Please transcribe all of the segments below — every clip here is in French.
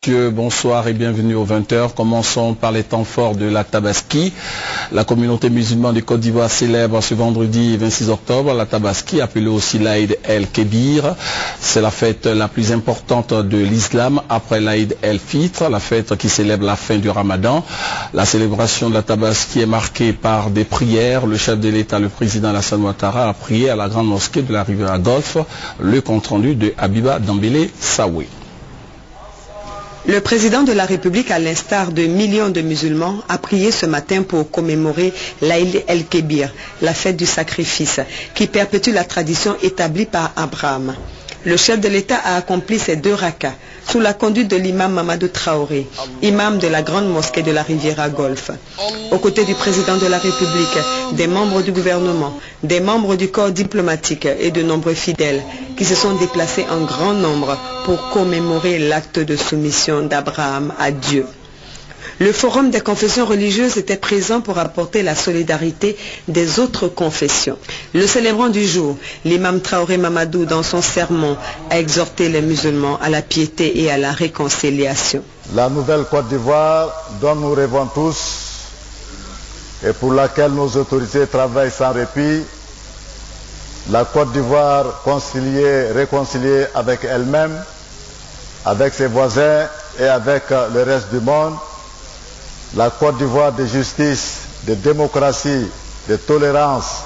Bonsoir et bienvenue aux 20h. Commençons par les temps forts de la Tabaski. La communauté musulmane du Côte d'Ivoire célèbre ce vendredi 26 octobre la Tabaski, appelée aussi l'Aïd el-Kébir. C'est la fête la plus importante de l'islam après l'Aïd el-Fitr, la fête qui célèbre la fin du Ramadan. La célébration de la Tabaski est marquée par des prières. Le chef de l'État, le président Alassane Ouattara, a prié à la grande mosquée de la Riviera Golfe. Le compte-rendu de Habiba Dambélé Saoué. Le président de la République, à l'instar de millions de musulmans, a prié ce matin pour commémorer l'Aïd el-Kébir, la fête du sacrifice, qui perpétue la tradition établie par Abraham. Le chef de l'État a accompli ses 2 rakas sous la conduite de l'imam Mamadou Traoré, imam de la grande mosquée de la Riviera Golfe. Aux côtés du président de la République, des membres du gouvernement, des membres du corps diplomatique et de nombreux fidèles qui se sont déplacés en grand nombre pour commémorer l'acte de soumission d'Abraham à Dieu. Le forum des confessions religieuses était présent pour apporter la solidarité des autres confessions. Le célébrant du jour, l'imam Traoré Mamadou, dans son sermon, a exhorté les musulmans à la piété et à la réconciliation. La nouvelle Côte d'Ivoire dont nous rêvons tous et pour laquelle nos autorités travaillent sans répit, la Côte d'Ivoire réconciliée avec elle-même, avec ses voisins et avec le reste du monde, la Côte d'Ivoire de justice, de démocratie, de tolérance,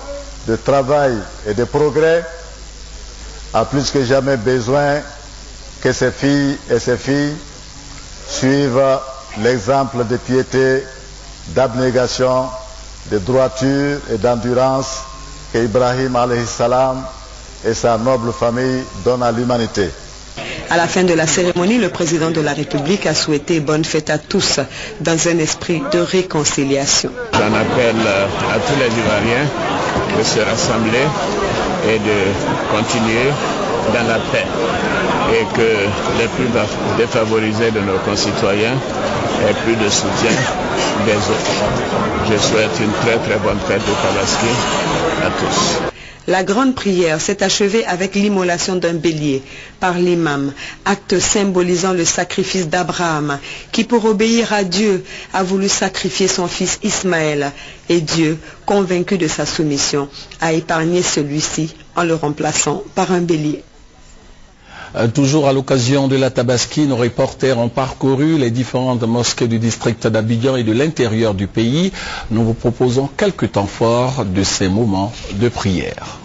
de travail et de progrès, a plus que jamais besoin que ses filles et ses filles suivent l'exemple de piété, d'abnégation, de droiture et d'endurance que Ibrahim alayhi salam et sa noble famille donnent à l'humanité. À la fin de la cérémonie, le président de la République a souhaité bonne fête à tous dans un esprit de réconciliation. J'en appelle à tous les Ivoiriens de se rassembler et de continuer dans la paix et que les plus défavorisés de nos concitoyens aient plus de soutien des autres. Je souhaite une très bonne fête de Tabaski à tous. La grande prière s'est achevée avec l'immolation d'un bélier par l'imam, acte symbolisant le sacrifice d'Abraham, qui pour obéir à Dieu a voulu sacrifier son fils Ismaël. Et Dieu, convaincu de sa soumission, a épargné celui-ci en le remplaçant par un bélier. Toujours à l'occasion de la Tabaski, nos reporters ont parcouru les différentes mosquées du district d'Abidjan et de l'intérieur du pays. Nous vous proposons quelques temps forts de ces moments de prière.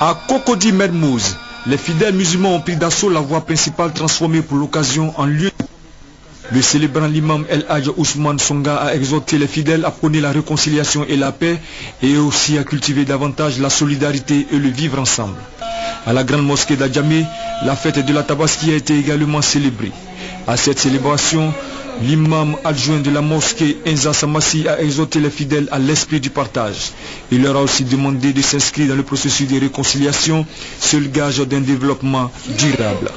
À Cocody Mermoz, les fidèles musulmans ont pris d'assaut la voie principale transformée pour l'occasion en lieu. Le célébrant l'imam El Hadj Ousmane Songa a exhorté les fidèles à prôner la réconciliation et la paix et aussi à cultiver davantage la solidarité et le vivre ensemble. À la grande mosquée d'Adjamé, la fête de la Tabaski a été également célébrée. À cette célébration, l'imam adjoint de la mosquée Enza Samassi a exhorté les fidèles à l'esprit du partage. Il leur a aussi demandé de s'inscrire dans le processus de réconciliation, seul gage d'un développement durable.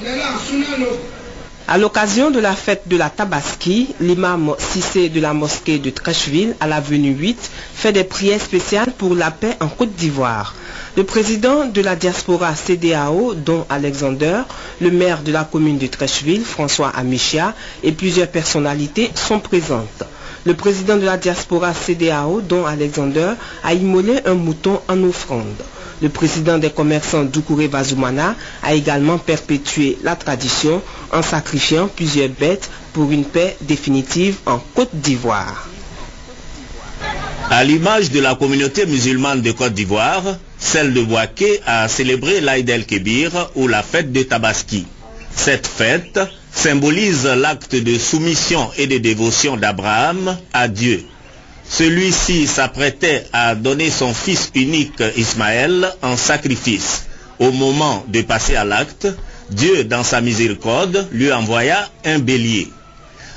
À l'occasion de la fête de la Tabaski, l'imam Cissé de la mosquée de Treichville à l'avenue 8 fait des prières spéciales pour la paix en Côte d'Ivoire. Le président de la diaspora CEDEAO, dont Alexander, le maire de la commune de Treichville, François Amichia, et plusieurs personnalités sont présentes. Le président de la diaspora CEDEAO, dont Alexander, a immolé un mouton en offrande. Le président des commerçants Doucouré Bazoumana a également perpétué la tradition en sacrifiant plusieurs bêtes pour une paix définitive en Côte d'Ivoire. À l'image de la communauté musulmane de Côte d'Ivoire, celle de Bouaké a célébré l'Aïd el-Kébir ou la fête de Tabaski. Cette fête symbolise l'acte de soumission et de dévotion d'Abraham à Dieu. Celui-ci s'apprêtait à donner son fils unique Ismaël en sacrifice. Au moment de passer à l'acte, Dieu, dans sa miséricorde, lui envoya un bélier.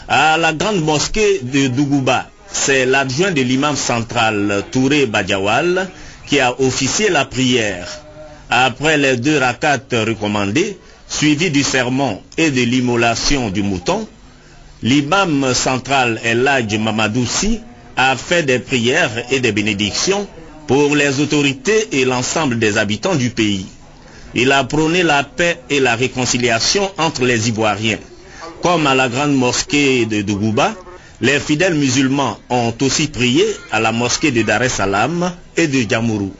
À la grande mosquée de Dougouba, c'est l'adjoint de l'imam central Touré Badiawal qui a officié la prière. Après les 2 rakats recommandés, suivis du sermon et de l'immolation du mouton, l'imam central El Hadj Mamadou Sy a fait des prières et des bénédictions pour les autorités et l'ensemble des habitants du pays. Il a prôné la paix et la réconciliation entre les Ivoiriens. Comme à la grande mosquée de Dougouba, les fidèles musulmans ont aussi prié à la mosquée de Dar es Salaam et de Djamourou.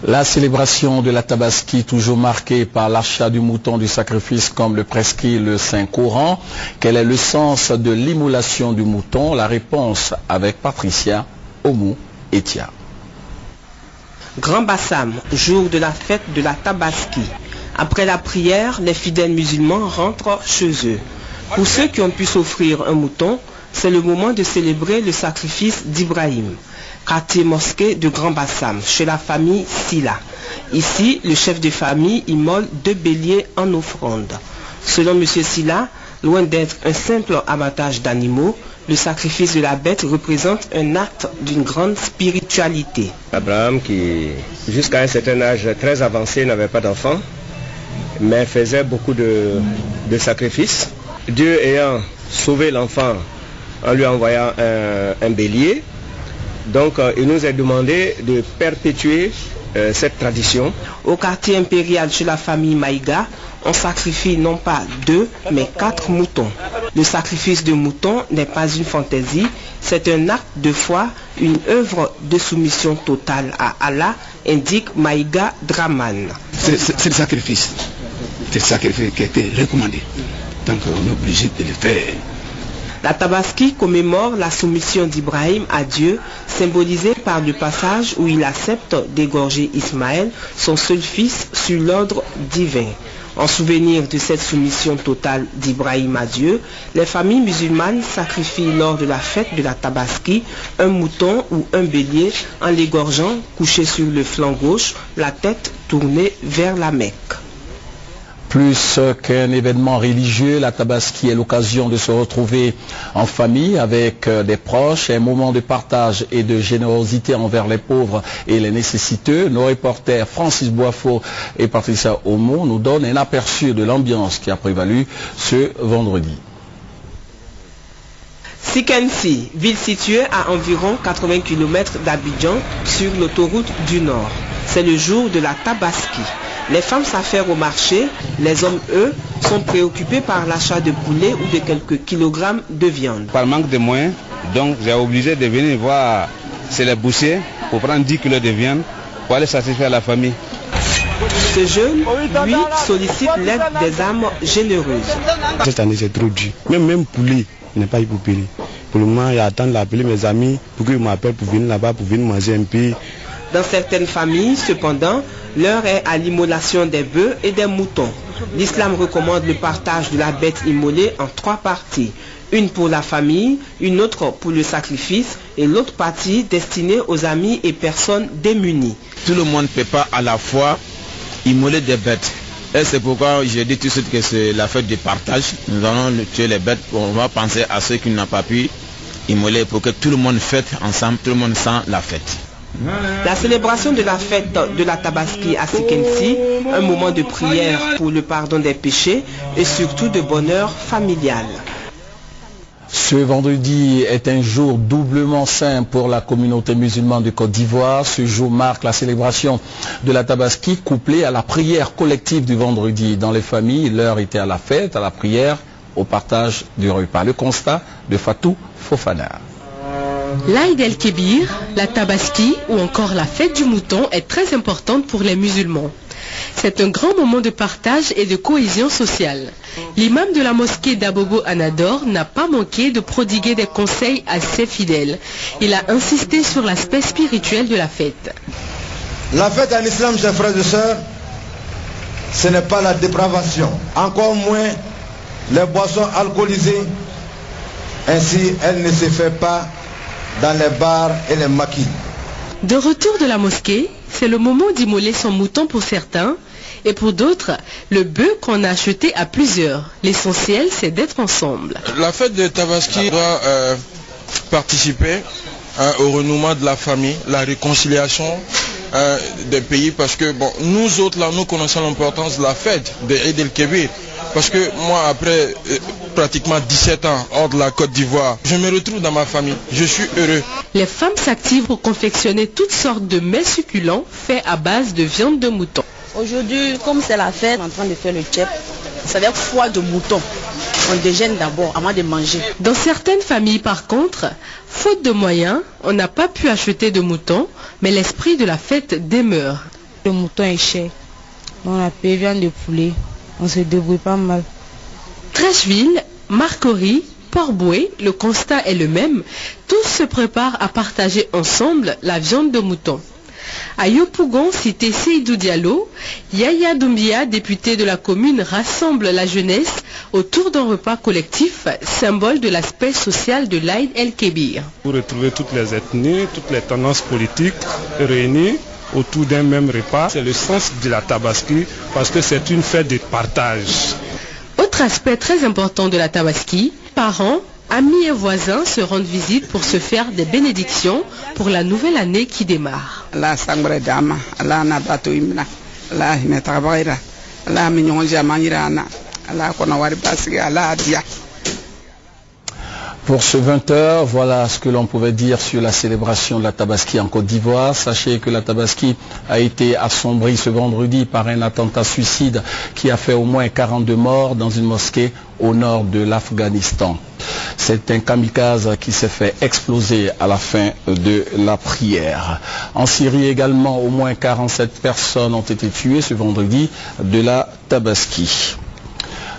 La célébration de la Tabaski, toujours marquée par l'achat du mouton du sacrifice comme le prescrit le Saint-Coran. Quel est le sens de l'immolation du mouton? La réponse avec Patricia Omou Etia. Grand Bassam, jour de la fête de la Tabaski. Après la prière, les fidèles musulmans rentrent chez eux. Pour ceux qui ont pu s'offrir un mouton, c'est le moment de célébrer le sacrifice d'Ibrahim. Quartier mosquée de Grand Bassam, chez la famille Silla. Ici, le chef de famille immole 2 béliers en offrande. Selon M. Silla, loin d'être un simple abattage d'animaux, le sacrifice de la bête représente un acte d'une grande spiritualité. Abraham, qui jusqu'à un certain âge très avancé n'avait pas d'enfant, mais faisait beaucoup de sacrifices. Dieu ayant sauvé l'enfant en lui envoyant un bélier, donc il nous est demandé de perpétuer cette tradition. Au quartier impérial chez la famille Maïga, on sacrifie non pas 2 mais 4 moutons. Le sacrifice de moutons n'est pas une fantaisie, c'est un acte de foi, une œuvre de soumission totale à Allah, indique Maïga Draman. C'est le sacrifice. C'est le sacrifice qui a été recommandé. Donc on est obligé de le faire. La Tabaski commémore la soumission d'Ibrahim à Dieu, symbolisée par le passage où il accepte d'égorger Ismaël, son seul fils, sur l'ordre divin. En souvenir de cette soumission totale d'Ibrahim à Dieu, les familles musulmanes sacrifient lors de la fête de la Tabaski un mouton ou un bélier en l'égorgeant couché sur le flanc gauche, la tête tournée vers la Mecque. Plus qu'un événement religieux, la Tabaski est l'occasion de se retrouver en famille avec des proches, un moment de partage et de générosité envers les pauvres et les nécessiteux. Nos reporters Francis Boifo et Patricia Omou nous donnent un aperçu de l'ambiance qui a prévalu ce vendredi. Sikensi, ville située à environ 80 km d'Abidjan sur l'autoroute du Nord. C'est le jour de la Tabaski. Les femmes s'affairent au marché, les hommes, eux, sont préoccupés par l'achat de poulet ou de quelques kilogrammes de viande. Par manque de moyens, donc j'ai obligé de venir voir c'est les bouchers pour prendre 10 kilos de viande pour aller satisfaire la famille. Ce jeune, lui, sollicite l'aide des âmes généreuses. Cette année c'est trop dur, même poulet n'est pas eu pour payer. Pour le moment, j'attends d'appeler mes amis pour qu'ils m'appellent pour venir là-bas, pour venir manger un peu. Dans certaines familles, cependant, l'heure est à l'immolation des bœufs et des moutons. L'islam recommande le partage de la bête immolée en 3 parties. Une pour la famille, une autre pour le sacrifice et l'autre partie destinée aux amis et personnes démunies. Tout le monde ne peut pas à la fois immoler des bêtes. Et c'est pourquoi je dis tout de suite que c'est la fête du partage. Nous allons tuer les bêtes, on va penser à ceux qui n'ont pas pu immoler pour que tout le monde fête ensemble, tout le monde sent la fête. La célébration de la fête de la Tabaski à Sikensi, un moment de prière pour le pardon des péchés et surtout de bonheur familial. Ce vendredi est un jour doublement saint pour la communauté musulmane de Côte d'Ivoire. Ce jour marque la célébration de la Tabaski couplée à la prière collective du vendredi. Dans les familles, l'heure était à la fête, à la prière, au partage du repas. Le constat de Fatou Fofana. L'Aïd el-Kébir, la Tabaski ou encore la fête du mouton est très importante pour les musulmans. C'est un grand moment de partage et de cohésion sociale. L'imam de la mosquée d'Abobo Anador n'a pas manqué de prodiguer des conseils à ses fidèles. Il a insisté sur l'aspect spirituel de la fête. La fête en islam, chers frères et sœurs, ce n'est pas la dépravation, encore moins les boissons alcoolisées. Ainsi, elle ne se fait pas dans les bars et les maquis. De retour de la mosquée, c'est le moment d'immoler son mouton pour certains et pour d'autres, le bœuf qu'on a acheté à plusieurs. L'essentiel, c'est d'être ensemble. La fête de Tabaski doit participer au renouement de la famille, la réconciliation des pays, parce que bon, nous autres là, nous connaissons l'importance de la fête de Eid el-Kébir. Parce que moi, après pratiquement 17 ans hors de la Côte d'Ivoire, je me retrouve dans ma famille. Je suis heureux. Les femmes s'activent pour confectionner toutes sortes de mets succulents faits à base de viande de mouton. Aujourd'hui, comme c'est la fête, on est en train de faire le tchèp. Ça veut dire foie de mouton. On déjeune d'abord avant de manger. Dans certaines familles, par contre, faute de moyens, on n'a pas pu acheter de moutons, mais l'esprit de la fête demeure. Le mouton est cher. On a payé viande de poulet. On se débrouille pas mal. Trècheville, Marcory, Port-Boué, le constat est le même. Tous se préparent à partager ensemble la viande de mouton. À Yopougon, cité Seydou Diallo, Yaya Doumbia, député de la commune, rassemble la jeunesse autour d'un repas collectif, symbole de l'aspect social de l'Aïd el-Kébir. Pour retrouver toutes les ethnies, toutes les tendances politiques réunies autour d'un même repas, c'est le sens de la Tabaski parce que c'est une fête de partage. Autre aspect très important de la Tabaski, parents, amis et voisins se rendent visite pour se faire des bénédictions pour la nouvelle année qui démarre. Pour ce 20h, voilà ce que l'on pouvait dire sur la célébration de la Tabaski en Côte d'Ivoire. Sachez que la Tabaski a été assombrie ce vendredi par un attentat suicide qui a fait au moins 42 morts dans une mosquée au nord de l'Afghanistan. C'est un kamikaze qui s'est fait exploser à la fin de la prière. En Syrie également, au moins 47 personnes ont été tuées ce vendredi de la Tabaski.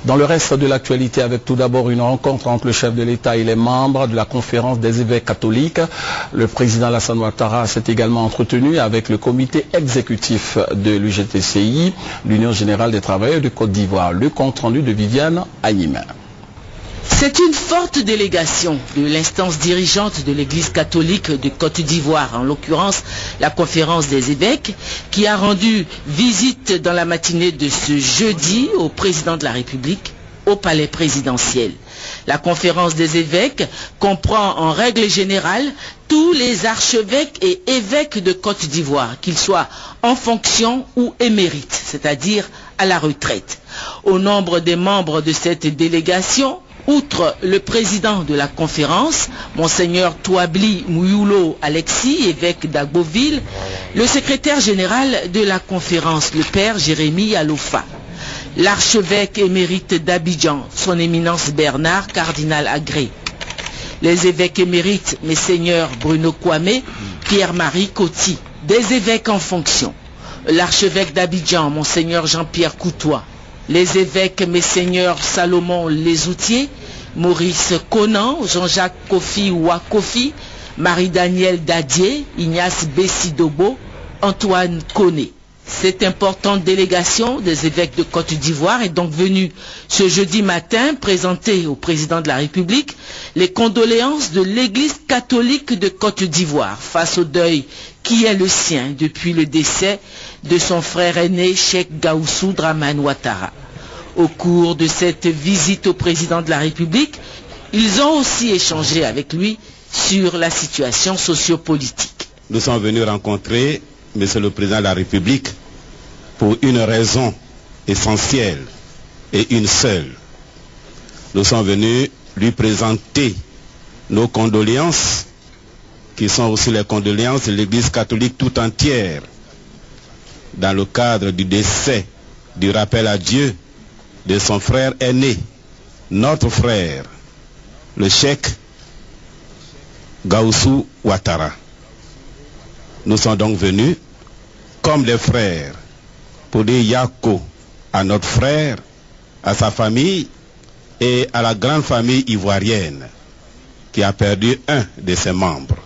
Dans le reste de l'actualité, avec tout d'abord une rencontre entre le chef de l'État et les membres de la conférence des évêques catholiques. Le président Alassane Ouattara s'est également entretenu avec le comité exécutif de l'UGTCI, l'Union générale des travailleurs de Côte d'Ivoire. Le compte rendu de Viviane Agnimin. C'est une forte délégation de l'instance dirigeante de l'Église catholique de Côte d'Ivoire, en l'occurrence la conférence des évêques, qui a rendu visite dans la matinée de ce jeudi au président de la République au palais présidentiel. La conférence des évêques comprend en règle générale tous les archevêques et évêques de Côte d'Ivoire, qu'ils soient en fonction ou émérites, c'est-à-dire à la retraite. Au nombre des membres de cette délégation, outre le président de la conférence, Monseigneur Touabli Mouyoulo Alexis, évêque d'Agboville, le secrétaire général de la conférence, le père Jérémy Alofa, l'archevêque émérite d'Abidjan, son éminence Bernard, cardinal Agré, les évêques émérites, Messeigneurs Bruno Kwame, Pierre-Marie Coty, des évêques en fonction, l'archevêque d'Abidjan, Monseigneur Jean-Pierre Coutois, les évêques Messeigneurs Salomon Lesoutier, Maurice Conan, Jean-Jacques Kofi Wakofi, Marie-Danielle Dadier, Ignace Bessidobo, Antoine Koné. Cette importante délégation des évêques de Côte d'Ivoire est donc venue ce jeudi matin présenter au président de la République les condoléances de l'Église catholique de Côte d'Ivoire face au deuil qui est le sien depuis le décès de son frère aîné Cheikh Gaoussou Dramane Ouattara. Au cours de cette visite au président de la République, ils ont aussi échangé avec lui sur la situation sociopolitique. Nous sommes venus rencontrer Monsieur le Président de la République pour une raison essentielle et une seule. Nous sommes venus lui présenter nos condoléances, qui sont aussi les condoléances de l'Église catholique tout entière, dans le cadre du décès, du rappel à Dieu de son frère aîné, notre frère, le Cheikh Gaoussou Ouattara. Nous sommes donc venus comme des frères pour dire Yako à notre frère, à sa famille et à la grande famille ivoirienne qui a perdu un de ses membres.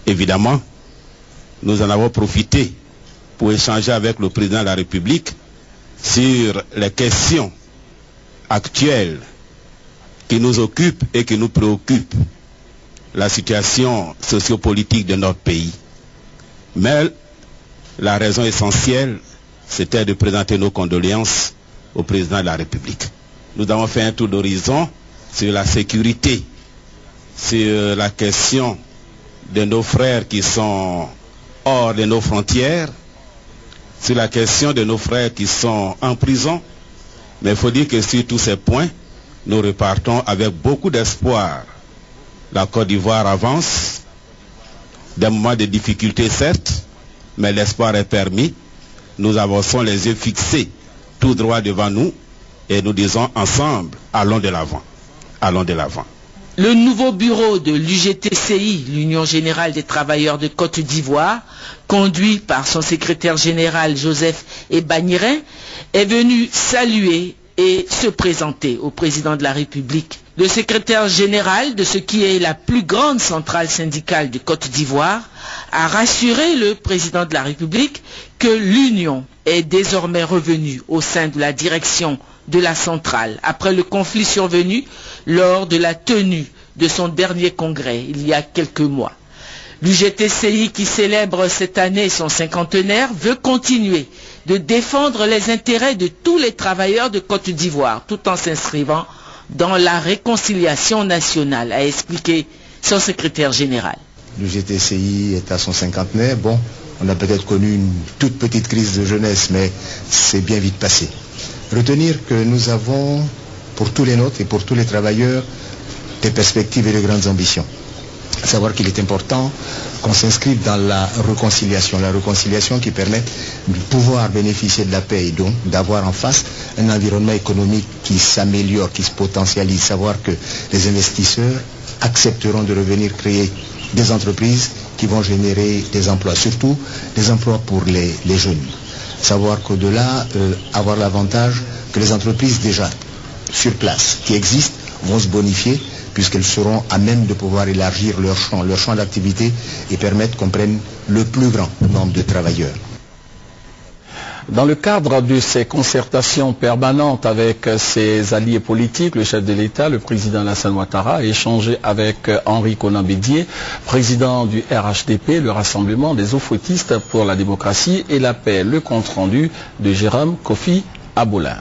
Évidemment, nous en avons profité pour échanger avec le président de la République sur les questions actuelles qui nous occupent et qui nous préoccupent, la situation sociopolitique de notre pays. Mais la raison essentielle, c'était de présenter nos condoléances au président de la République. Nous avons fait un tour d'horizon sur la sécurité, sur la question de nos frères qui sont hors de nos frontières, sur la question de nos frères qui sont en prison. Mais il faut dire que sur tous ces points, nous repartons avec beaucoup d'espoir. La Côte d'Ivoire avance, des moments de difficulté certes, mais l'espoir est permis. Nous avançons les yeux fixés tout droit devant nous Et nous disons ensemble, allons de l'avant. Allons de l'avant. Le nouveau bureau de l'UGTCI, l'Union Générale des Travailleurs de Côte d'Ivoire, conduit par son secrétaire général Joseph Ebanirin, est venu saluer et se présenter au président de la République. Le secrétaire général de ce qui est la plus grande centrale syndicale de Côte d'Ivoire a rassuré le président de la République que l'Union est désormais revenue au sein de la direction de la centrale après le conflit survenu lors de la tenue de son dernier congrès il y a quelques mois. L'UGTCI, qui célèbre cette année son cinquantenaire, veut continuer de défendre les intérêts de tous les travailleurs de Côte d'Ivoire tout en s'inscrivant dans la réconciliation nationale, a expliqué son secrétaire général. L'UGTCI est à son cinquantenaire. Bon, on a peut-être connu une toute petite crise de jeunesse, mais c'est bien vite passé. Retenir que nous avons, pour tous les nôtres et pour tous les travailleurs, des perspectives et de grandes ambitions. À savoir qu'il est important qu'on s'inscrive dans la réconciliation qui permet de pouvoir bénéficier de la paix et donc d'avoir en face un environnement économique qui s'améliore, qui se potentialise. Savoir que les investisseurs accepteront de revenir créer des entreprises qui vont générer des emplois, surtout des emplois pour les jeunes. Savoir qu'au-delà, avoir l'avantage que les entreprises déjà sur place, qui existent, vont se bonifier puisqu'elles seront à même de pouvoir élargir leur champ d'activité et permettre qu'on prenne le plus grand nombre de travailleurs. Dans le cadre de ces concertations permanentes avec ses alliés politiques, le chef de l'État, le président Alassane Ouattara, a échangé avec Henri Konan Bédié, président du RHDP, le Rassemblement des eaux-fouettistes pour la démocratie et la paix. Le compte-rendu de Jérôme Kofi Aboulin.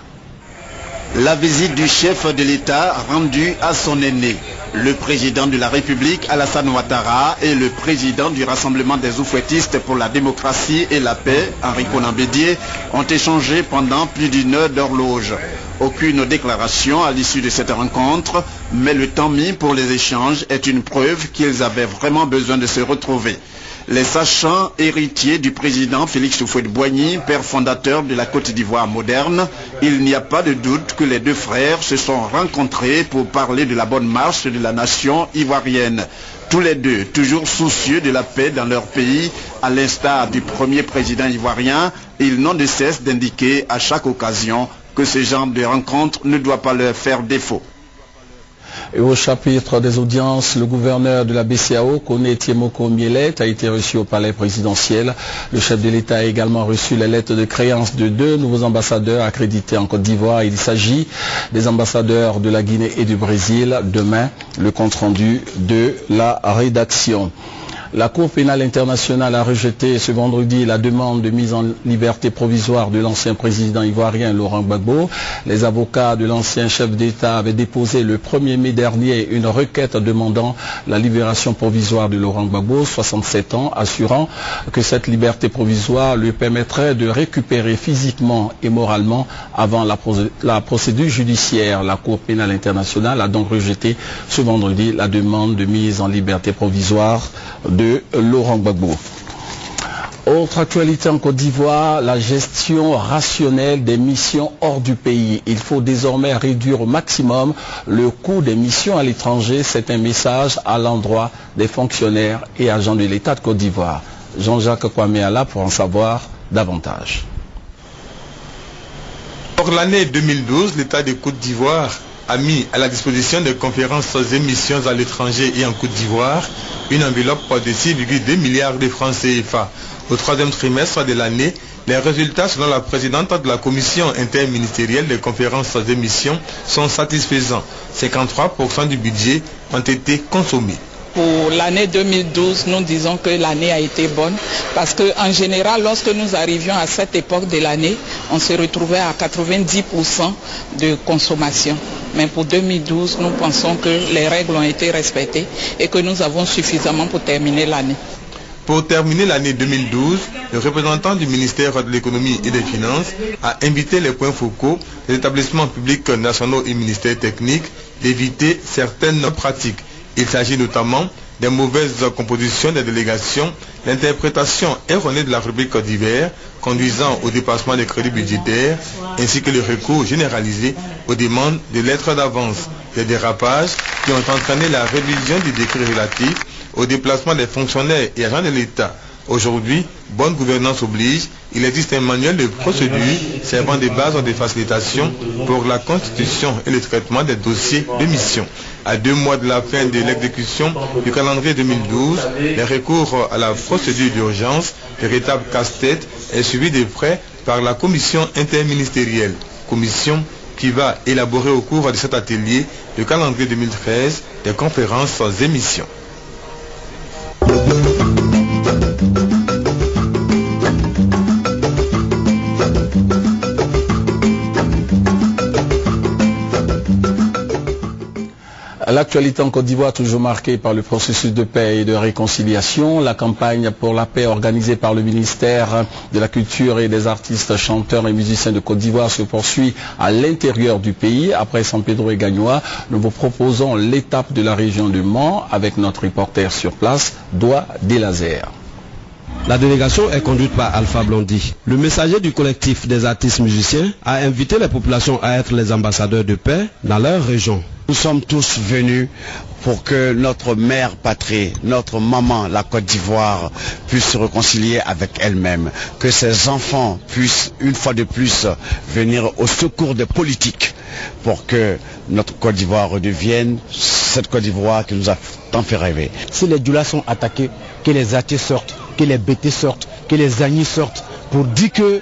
La visite du chef de l'État rendue à son aîné. Le président de la République, Alassane Ouattara, et le président du Rassemblement des eaux-fouettistes pour la démocratie et la paix, Henri Konan Bédié, ont échangé pendant plus d'une heure d'horloge. Aucune déclaration à l'issue de cette rencontre, mais le temps mis pour les échanges est une preuve qu'ils avaient vraiment besoin de se retrouver. Les sachants héritiers du président Félix Houphouët-Boigny, père fondateur de la Côte d'Ivoire moderne, il n'y a pas de doute que les deux frères se sont rencontrés pour parler de la bonne marche de la nation ivoirienne. Tous les deux, toujours soucieux de la paix dans leur pays, à l'instar du premier président ivoirien, ils n'ont de cesse d'indiquer à chaque occasion que ce genre de rencontre ne doit pas leur faire défaut. Et au chapitre des audiences, le gouverneur de la BCEAO, Koné Tiemoko Mielet, a été reçu au palais présidentiel. Le chef de l'État a également reçu les lettres de créance de deux nouveaux ambassadeurs accrédités en Côte d'Ivoire. Il s'agit des ambassadeurs de la Guinée et du Brésil. Demain, le compte-rendu de la rédaction. La Cour pénale internationale a rejeté ce vendredi la demande de mise en liberté provisoire de l'ancien président ivoirien Laurent Gbagbo. Les avocats de l'ancien chef d'État avaient déposé le 1er mai dernier une requête demandant la libération provisoire de Laurent Gbagbo, 67 ans, assurant que cette liberté provisoire lui permettrait de récupérer physiquement et moralement avant la procédure judiciaire. La Cour pénale internationale a donc rejeté ce vendredi la demande de mise en liberté provisoire de Laurent Gbagbo. Autre actualité en Côte d'Ivoire, la gestion rationnelle des missions hors du pays. Il faut désormais réduire au maximum le coût des missions à l'étranger. C'est un message à l'endroit des fonctionnaires et agents de l'État de Côte d'Ivoire. Jean-Jacques Kwameala pour en savoir davantage. Pour l'année 2012, l'État de Côte d'Ivoire a mis à la disposition des conférences et missions à l'étranger et en Côte d'Ivoire une enveloppe de 6,2 milliards de francs CFA. Au troisième trimestre de l'année, les résultats selon la présidente de la commission interministérielle des conférences et missions sont satisfaisants. 53% du budget ont été consommés. Pour l'année 2012, nous disons que l'année a été bonne parce qu'en général, lorsque nous arrivions à cette époque de l'année, on se retrouvait à 90% de consommation. Mais pour 2012, nous pensons que les règles ont été respectées et que nous avons suffisamment pour terminer l'année. Pour terminer l'année 2012, le représentant du ministère de l'économie et des finances a invité les points focaux des établissements publics nationaux et ministères techniques d'éviter certaines pratiques. Il s'agit notamment des mauvaises compositions des délégations, l'interprétation erronée de la rubrique Côte d'Ivoire conduisant au dépassement des crédits budgétaires, ainsi que le recours généralisé aux demandes de lettres d'avance. Des dérapages qui ont entraîné la révision du décret relatif au déplacement des fonctionnaires et agents de l'État. Aujourd'hui, bonne gouvernance oblige, il existe un manuel de procédure servant de base de facilitation pour la constitution et le traitement des dossiers de mission. À 2 mois de la fin de l'exécution du calendrier 2012, le recours à la procédure d'urgence, véritable casse-tête, est suivi de près par la commission interministérielle. Commission qui va élaborer au cours de cet atelier le calendrier 2013 des conférences sans émission. L'actualité en Côte d'Ivoire toujours marquée par le processus de paix et de réconciliation. La campagne pour la paix organisée par le ministère de la Culture et des artistes, chanteurs et musiciens de Côte d'Ivoire se poursuit à l'intérieur du pays. Après San Pedro et Gagnoa, nous vous proposons l'étape de la région du Mans avec notre reporter sur place, Doua Delazer. La délégation est conduite par Alpha Blondy. Le messager du collectif des artistes musiciens a invité les populations à être les ambassadeurs de paix dans leur région. Nous sommes tous venus pour que notre mère patrie, notre maman, la Côte d'Ivoire, puisse se réconcilier avec elle-même. Que ses enfants puissent, une fois de plus, venir au secours des politiques pour que notre Côte d'Ivoire redevienne cette Côte d'Ivoire qui nous a tant fait rêver. Si les doulas sont attaqués, que les artistes sortent, que les BT sortent, que les agnis sortent, pour dire que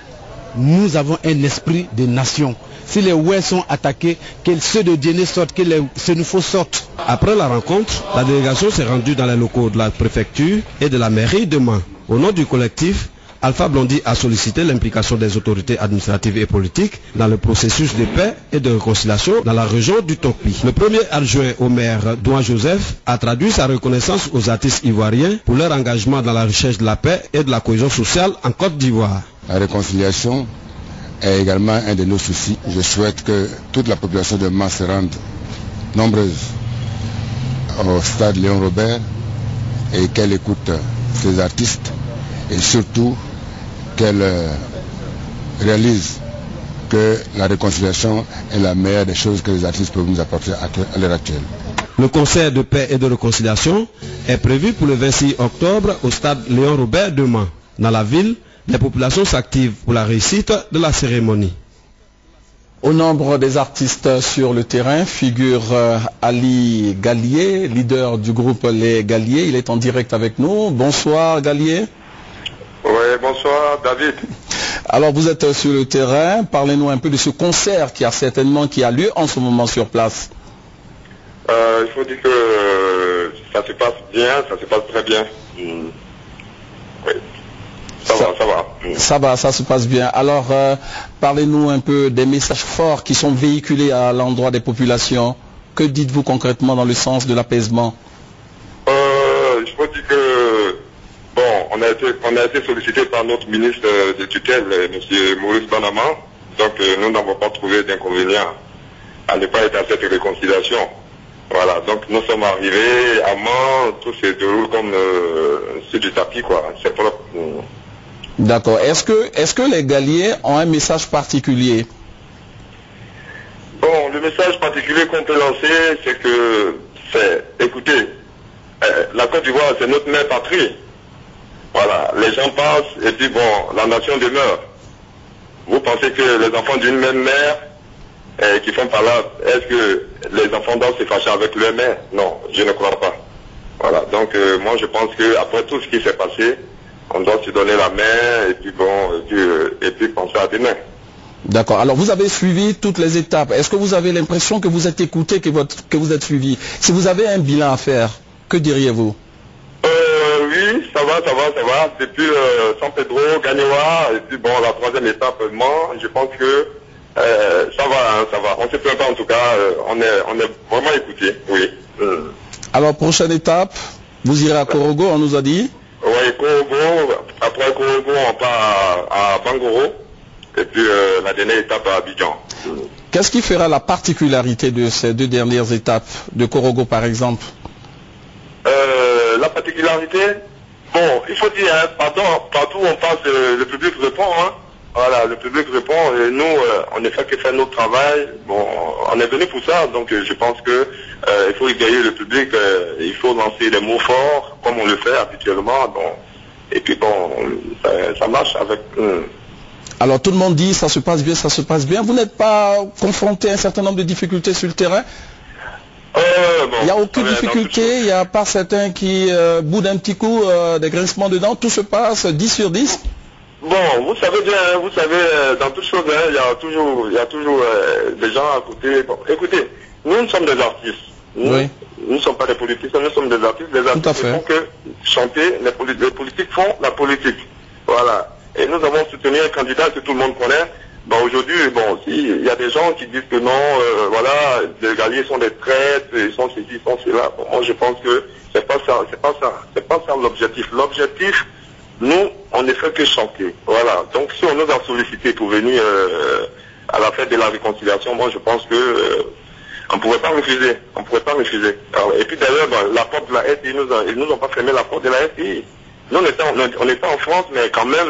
nous avons un esprit de nation. Si les Ouais sont attaqués, que ceux de Diené sortent, que les Sénoufos sortent. Après la rencontre, la délégation s'est rendue dans les locaux de la préfecture et de la mairie de Mans. Au nom du collectif, Alpha Blondy a sollicité l'implication des autorités administratives et politiques dans le processus de paix et de réconciliation dans la région du Topi. Le premier adjoint au maire, Douan Joseph, a traduit sa reconnaissance aux artistes ivoiriens pour leur engagement dans la recherche de la paix et de la cohésion sociale en Côte d'Ivoire. La réconciliation est également un de nos soucis. Je souhaite que toute la population de Mans se rende nombreuse au stade Léon Robert et qu'elle écoute ces artistes et surtout qu'elle réalise que la réconciliation est la meilleure des choses que les artistes peuvent nous apporter à l'heure actuelle. Le concert de paix et de réconciliation est prévu pour le 26 octobre au stade Léon Robert de Mans. Dans la ville, les populations s'activent pour la réussite de la cérémonie. Au nombre des artistes sur le terrain figure Ali Gallier, leader du groupe Les Galliers. Il est en direct avec nous. Bonsoir Gallier. Oui, bonsoir David. Alors vous êtes sur le terrain, parlez-nous un peu de ce concert qui a lieu en ce moment sur place. Il faut dire que ça se passe bien, ça se passe très bien. Oui. Ça va, ça se passe bien. Alors, parlez-nous un peu des messages forts qui sont véhiculés à l'endroit des populations. Que dites-vous concrètement dans le sens de l'apaisement? Je peux dire que, bon, on a été sollicité par notre ministre de tutelle, M. Maurice Banama. Donc, nous n'avons pas trouvé d'inconvénient à ne pas être à cette réconciliation. Voilà, donc nous sommes arrivés à Mans, tout se déroule comme sur du tapis, quoi. C'est propre. D'accord. Est-ce que les Galliers ont un message particulier? Bon, le message particulier qu'on peut lancer, c'est que, écoutez, la Côte d'Ivoire, c'est notre mère patrie. Voilà, les gens passent et puis bon, la nation demeure. Vous pensez que les enfants d'une même mère qui font par là, est-ce que les enfants doivent se fâcher avec leur mère? Non, je ne crois pas. Voilà, donc moi je pense qu'après tout ce qui s'est passé, on doit se donner la main et puis bon, et puis penser à demain. D'accord. Alors vous avez suivi toutes les étapes. Est-ce que vous avez l'impression que vous êtes écouté, que vous êtes suivi? Si vous avez un bilan à faire, que diriez-vous? Oui, ça va. Depuis San Pedro, Gagnoa, et puis bon, la troisième étape, Mans, je pense que ça va. On ne se plaint pas en tout cas, on est vraiment écouté, oui. Alors prochaine étape, vous irez à Korogo, on nous a dit? Oui, Korogo, après Korogo, on part à Bangoro, et puis la dernière étape à Abidjan. Qu'est-ce qui fera la particularité de ces deux dernières étapes, de Korogo par exemple? solidarité, bon, il faut dire, hein, partout où on passe, le public répond. Hein. Voilà, le public répond et nous, on ne fait que faire notre travail. Bon, on est venu pour ça, donc je pense que il faut égayer le public, il faut lancer des mots forts, comme on le fait habituellement. Bon, et puis bon, ça marche avec... Alors tout le monde dit ça se passe bien, ça se passe bien. Vous n'êtes pas confronté à un certain nombre de difficultés sur le terrain? Il n'y a aucune difficulté, il y a pas certains qui boudent un petit coup, des grincements dedans, tout se passe 10 sur 10? Bon, vous savez bien, dans toutes choses, hein, il y a toujours des gens à côté. Bon, écoutez, nous sommes des artistes. Nous ne sommes pas des politiciens, nous sommes des artistes. Les artistes ne font que chanter, les politiques font la politique. Voilà. Et nous avons soutenu un candidat que tout le monde connaît. Bon, aujourd'hui, bon, il y a des gens qui disent que non, voilà, les Galliers sont des traîtres, ils sont ceci, ils sont cela. Bon, moi, je pense que c'est pas ça l'objectif. L'objectif, nous, on ne fait que chanter. Voilà. Donc, si on nous a sollicité pour venir à la fête de la réconciliation, moi, je pense que on ne pourrait pas refuser. On ne pourrait pas refuser. Alors, et puis d'ailleurs, la porte de la SI, ils nous ont pas fermé la porte de la SI. Nous, on était en France, mais quand même,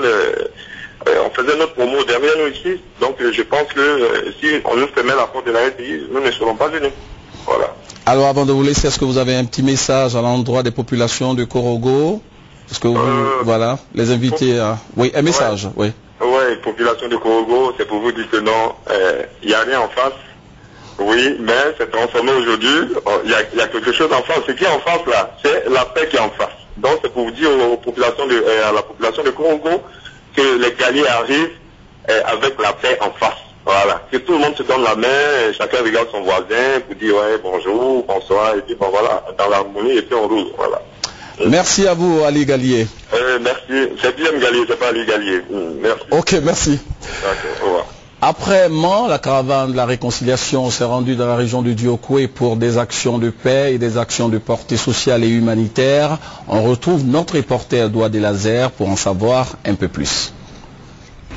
on faisait notre promo derrière nous ici. Donc, je pense que si on nous fermait la porte de la SI, nous ne serons pas venus. Voilà. Alors, avant de vous laisser, est-ce que vous avez un petit message à l'endroit des populations de Korogo? Est-ce que vous, voilà, les inviter à... Oui, un message, oui. Oui, population de Korogo, c'est pour vous dire que non, il n'y a rien en face. Oui, mais c'est transformé aujourd'hui. Il y a quelque chose en face. Ce qui est en face, là, c'est la paix qui est en face. Donc, c'est pour vous dire à la population de Korogo que les Galliers arrivent avec la paix en face. Voilà. Que tout le monde se donne la main, chacun regarde son voisin pour dire ouais, bonjour, bonsoir, et puis bon voilà, dans l'harmonie, et puis on roule. Voilà. Merci à vous, Ali Gallier. Merci. C'est bien Gallier, c'est pas Ali Gallier. Merci. Ok, merci. Okay, au revoir. Après Mans, la caravane de la réconciliation s'est rendue dans la région de Diokwe pour des actions de paix et des actions de portée sociale et humanitaire. On retrouve notre reporter Doua Delazer pour en savoir un peu plus.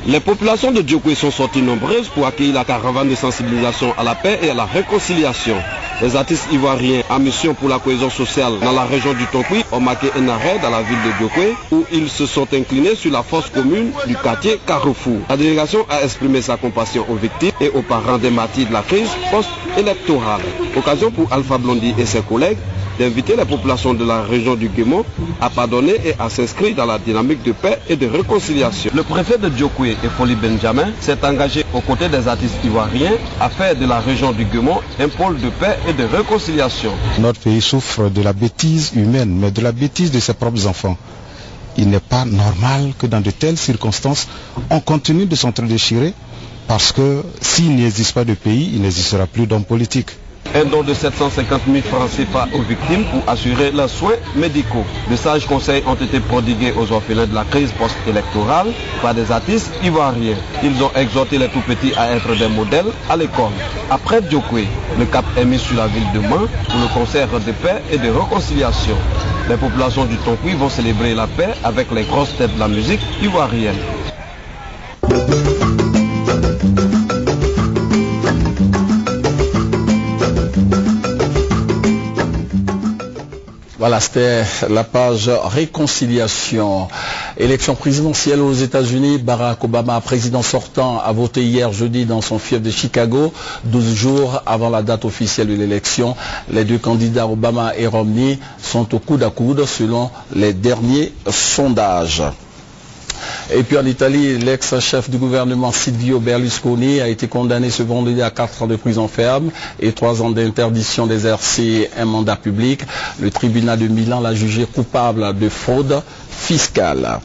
Les populations de Diokwe sont sorties nombreuses pour accueillir la caravane de sensibilisation à la paix et à la réconciliation. Les artistes ivoiriens en mission pour la cohésion sociale dans la région du Tonkwi ont marqué un arrêt dans la ville de Diokwe où ils se sont inclinés sur la fosse commune du quartier Carrefour. La délégation a exprimé sa compassion aux victimes et aux parents des martyrs de la crise post-électorale. Occasion pour Alpha Blondy et ses collègues d'inviter les populations de la région du Guémon à pardonner et à s'inscrire dans la dynamique de paix et de réconciliation. Le préfet de Diokwe, Efoli Benjamin, s'est engagé aux côtés des artistes ivoiriens à faire de la région du Guémon un pôle de paix et de réconciliation. Notre pays souffre de la bêtise humaine, mais de la bêtise de ses propres enfants. Il n'est pas normal que dans de telles circonstances, on continue de s'entre-déchirer parce que s'il n'existe pas de pays, il n'existera plus d'hommes politiques. Un don de 750 000 francs CFA aux victimes pour assurer leurs soins médicaux. De sages conseils ont été prodigués aux orphelins de la crise post-électorale par des artistes ivoiriens. Ils ont exhorté les tout-petits à être des modèles à l'école. Après Diokwe, le cap est mis sur la ville de Mans pour le concert de paix et de réconciliation. Les populations du Tonkwi vont célébrer la paix avec les grosses têtes de la musique ivoirienne. Voilà, c'était la page réconciliation. Élection présidentielle aux États-Unis, Barack Obama, président sortant, a voté hier jeudi dans son fief de Chicago, 12 jours avant la date officielle de l'élection. Les deux candidats, Obama et Romney, sont au coude à coude selon les derniers sondages. Et puis en Italie, l'ex-chef du gouvernement Silvio Berlusconi a été condamné ce vendredi à 4 ans de prison ferme et 3 ans d'interdiction d'exercer un mandat public. Le tribunal de Milan l'a jugé coupable de fraude fiscale.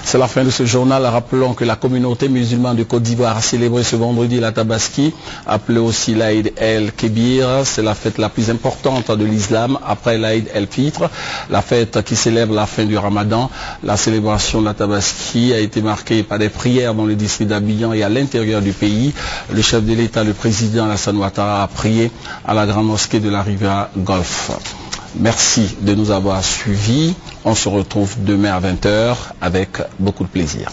C'est la fin de ce journal. Rappelons que la communauté musulmane de Côte d'Ivoire a célébré ce vendredi la Tabaski, appelée aussi l'Aïd el-Kébir. C'est la fête la plus importante de l'islam après l'Aïd el-Fitr, la fête qui célèbre la fin du Ramadan. La célébration de la Tabaski a été marquée par des prières dans le district d'Abidjan et à l'intérieur du pays. Le chef de l'État, le président Alassane Ouattara, a prié à la grande mosquée de la Riviera Golfe. Merci de nous avoir suivis. On se retrouve demain à 20 h avec beaucoup de plaisir.